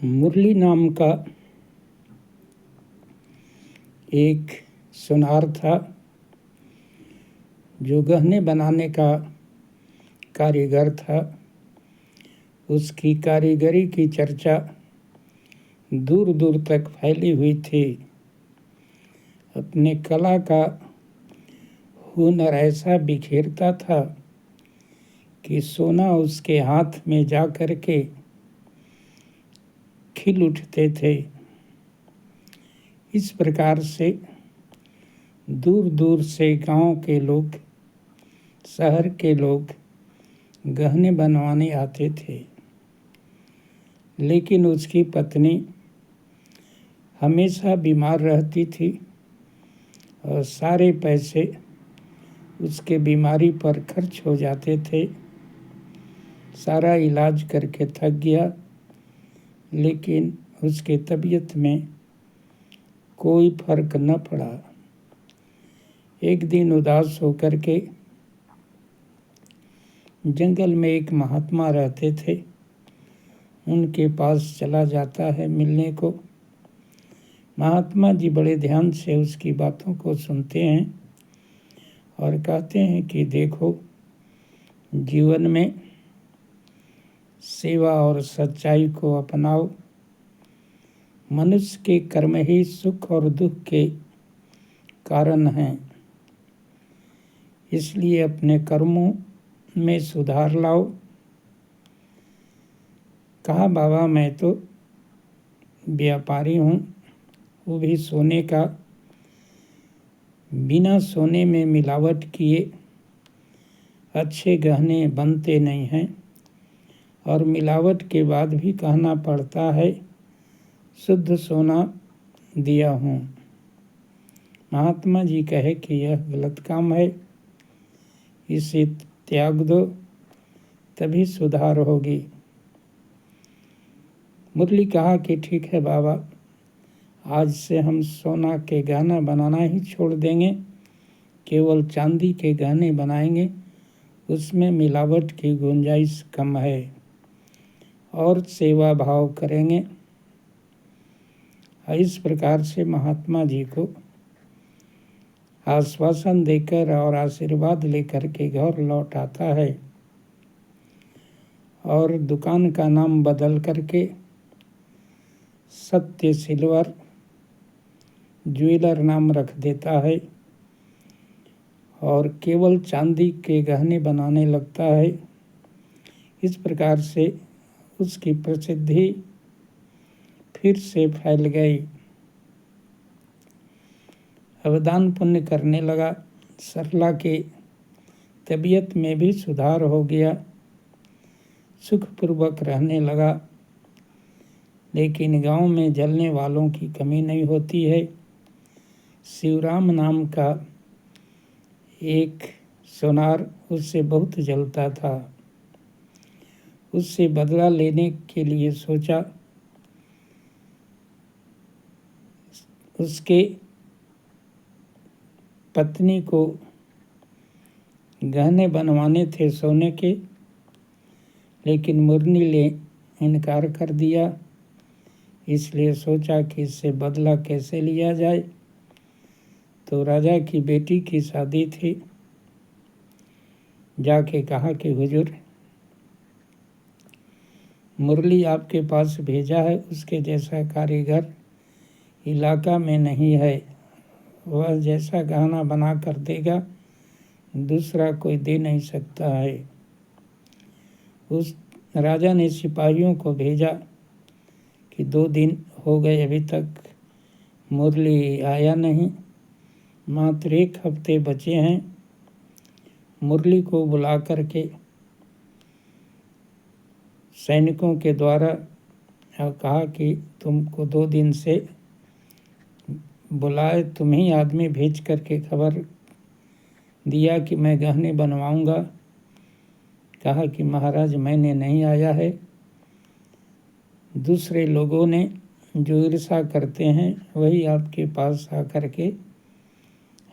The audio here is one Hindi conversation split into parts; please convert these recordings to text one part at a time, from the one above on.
मुरली नाम का एक सुनार था जो गहने बनाने का कारीगर था। उसकी कारीगरी की चर्चा दूर दूर तक फैली हुई थी। अपने कला का हुनर ऐसा बिखेरता था कि सोना उसके हाथ में जा कर के खिल उठते थे। इस प्रकार से दूर दूर से गांव के लोग, शहर के लोग गहने बनवाने आते थे। लेकिन उसकी पत्नी हमेशा बीमार रहती थी और सारे पैसे उसके बीमारी पर खर्च हो जाते थे। सारा इलाज करके थक गया, लेकिन उसके तबीयत में कोई फर्क न पड़ा। एक दिन उदास होकर के जंगल में एक महात्मा रहते थे, उनके पास चला जाता है मिलने को। महात्मा जी बड़े ध्यान से उसकी बातों को सुनते हैं और कहते हैं कि देखो, जीवन में सेवा और सच्चाई को अपनाओ। मनुष्य के कर्म ही सुख और दुख के कारण हैं, इसलिए अपने कर्मों में सुधार लाओ। कहा, बाबा मैं तो व्यापारी हूँ, वो भी सोने का। बिना सोने में मिलावट किए अच्छे गहने बनते नहीं हैं, और मिलावट के बाद भी कहना पड़ता है शुद्ध सोना दिया हूँ। महात्मा जी कहे कि यह गलत काम है, इसे त्याग दो, तभी सुधार होगी। मुरली कहा कि ठीक है बाबा, आज से हम सोना के गहना बनाना ही छोड़ देंगे, केवल चांदी के गहने बनाएंगे, उसमें मिलावट की गुंजाइश कम है, और सेवा भाव करेंगे। इस प्रकार से महात्मा जी को आश्वासन देकर और आशीर्वाद लेकर के घर लौट आता है और दुकान का नाम बदल करके सत्य सिल्वर ज्वेलर नाम रख देता है और केवल चांदी के गहने बनाने लगता है। इस प्रकार से उसकी प्रसिद्धि फिर से फैल गई। अब दान पुण्य करने लगा। सरला के तबीयत में भी सुधार हो गया, सुखपूर्वक रहने लगा। लेकिन गांव में जलने वालों की कमी नहीं होती है। शिवराम नाम का एक सोनार उससे बहुत जलता था। उससे बदला लेने के लिए सोचा। उसके पत्नी को गहने बनवाने थे सोने के, लेकिन मुरली ने इनकार कर दिया। इसलिए सोचा कि इससे बदला कैसे लिया जाए। तो राजा की बेटी की शादी थी। जाके कहा कि हुजूर, मुरली आपके पास भेजा है, उसके जैसा कारीगर इलाका में नहीं है। वह जैसा गहना बना कर देगा दूसरा कोई दे नहीं सकता है। उस राजा ने सिपाहियों को भेजा कि 2 दिन हो गए, अभी तक मुरली आया नहीं, मात्र 1 हफ्ते बचे हैं। मुरली को बुला करके सैनिकों के द्वारा कहा कि तुमको 2 दिन से बुलाए, तुम ही आदमी भेज करके खबर दिया कि मैं गहने बनवाऊंगा। कहा कि महाराज मैंने नहीं आया है, दूसरे लोगों ने जो ईर्षा करते हैं वही आपके पास आकर के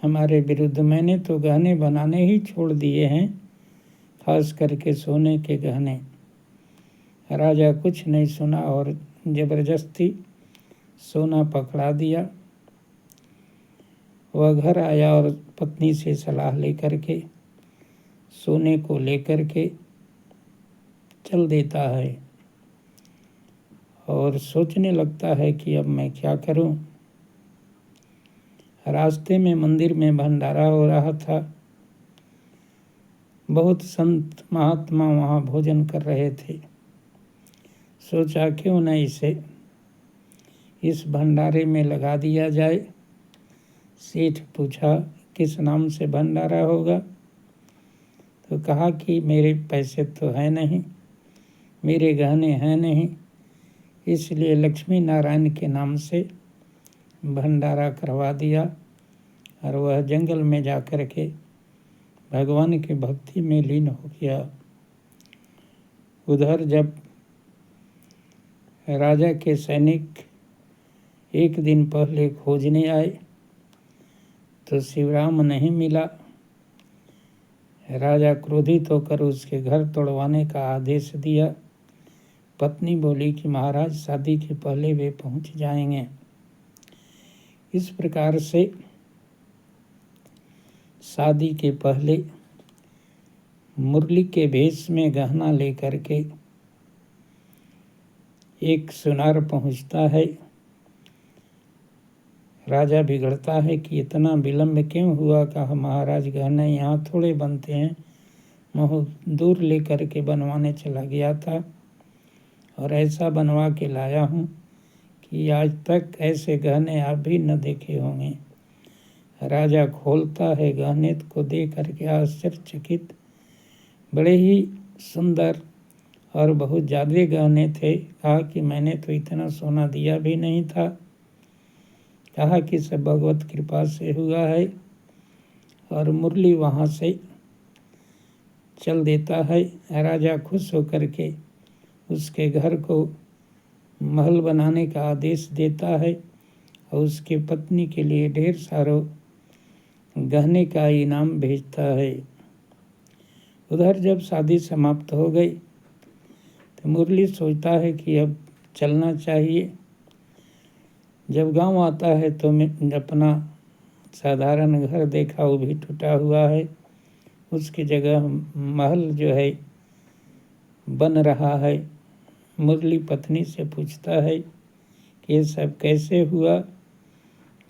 हमारे विरुद्ध। मैंने तो गहने बनाने ही छोड़ दिए हैं, खास करके सोने के गहने। राजा कुछ नहीं सुना और जबरदस्ती सोना पकड़ा दिया। वह घर आया और पत्नी से सलाह लेकर के सोने को लेकर के चल देता है और सोचने लगता है कि अब मैं क्या करूं। रास्ते में मंदिर में भंडारा हो रहा था। बहुत संत महात्मा वहाँ भोजन कर रहे थे। सोचा क्यों न इसे इस भंडारे में लगा दिया जाए। सेठ पूछा किस नाम से भंडारा होगा, तो कहा कि मेरे पैसे तो हैं नहीं, मेरे गहने हैं नहीं, इसलिए लक्ष्मी नारायण के नाम से भंडारा करवा दिया। और वह जंगल में जाकर के भगवान की भक्ति में लीन हो गया। उधर जब राजा के सैनिक एक दिन पहले खोजने आए तो शिवराम नहीं मिला। राजा क्रोधित होकर उसके घर तोड़वाने का आदेश दिया। पत्नी बोली कि महाराज शादी के पहले वे पहुंच जाएंगे। इस प्रकार से शादी के पहले मुरली के भेष में गहना लेकर के एक सुनार पहुंचता है। राजा बिगड़ता है कि इतना विलम्ब क्यों हुआ। कहा महाराज गहने यहाँ थोड़े बनते हैं, बहुत दूर लेकर के बनवाने चला गया था और ऐसा बनवा के लाया हूँ कि आज तक ऐसे गहने आप भी न देखे होंगे। राजा खोलता है गहने को देख करके आश्चर्यचकित। बड़े ही सुंदर और बहुत ज़्यादा गहने थे। कहा कि मैंने तो इतना सोना दिया भी नहीं था। कहा कि सब भगवत कृपा से हुआ है। और मुरली वहाँ से चल देता है। राजा खुश होकर के उसके घर को महल बनाने का आदेश देता है और उसके पत्नी के लिए ढेर सारों गहने का इनाम भेजता है। उधर जब शादी समाप्त हो गई तो मुरली सोचता है कि अब चलना चाहिए। जब गांव आता है तो मैं अपना साधारण घर देखा, वो भी टूटा हुआ है। उसकी जगह महल जो है बन रहा है। मुरली पत्नी से पूछता है कि ये सब कैसे हुआ।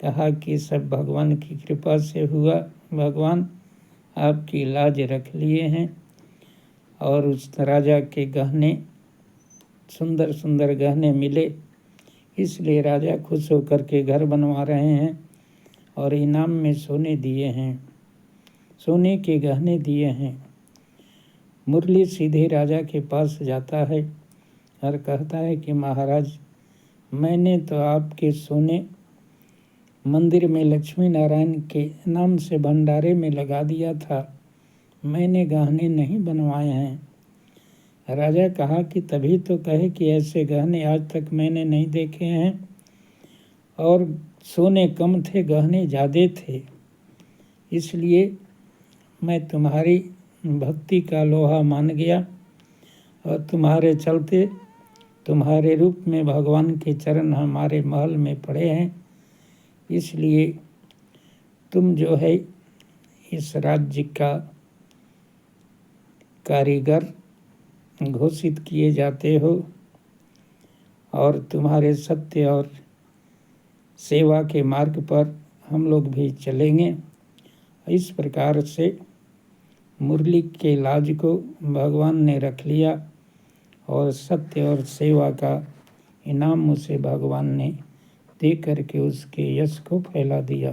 कहा कि सब भगवान की कृपा से हुआ। भगवान आपकी लाज रख लिए हैं। और उस राजा के गहने सुंदर सुंदर गहने मिले, इसलिए राजा खुश होकर के घर बनवा रहे हैं और इनाम में सोने दिए हैं, सोने के गहने दिए हैं। मुरली सीधे राजा के पास जाता है और कहता है कि महाराज मैंने तो आपके सोने मंदिर में लक्ष्मी नारायण के नाम से भंडारे में लगा दिया था, मैंने गहने नहीं बनवाए हैं। राजा कहा कि तभी तो कहे कि ऐसे गहने आज तक मैंने नहीं देखे हैं और सोने कम थे, गहने ज़्यादा थे, इसलिए मैं तुम्हारी भक्ति का लोहा मान गया और तुम्हारे चलते तुम्हारे रूप में भगवान के चरण हमारे महल में पड़े हैं, इसलिए तुम जो है इस राज्य का कारीगर घोषित किए जाते हो और तुम्हारे सत्य और सेवा के मार्ग पर हम लोग भी चलेंगे। इस प्रकार से मुरली के लाज को भगवान ने रख लिया और सत्य और सेवा का इनाम उसे भगवान ने दे करके उसके यश को फैला दिया।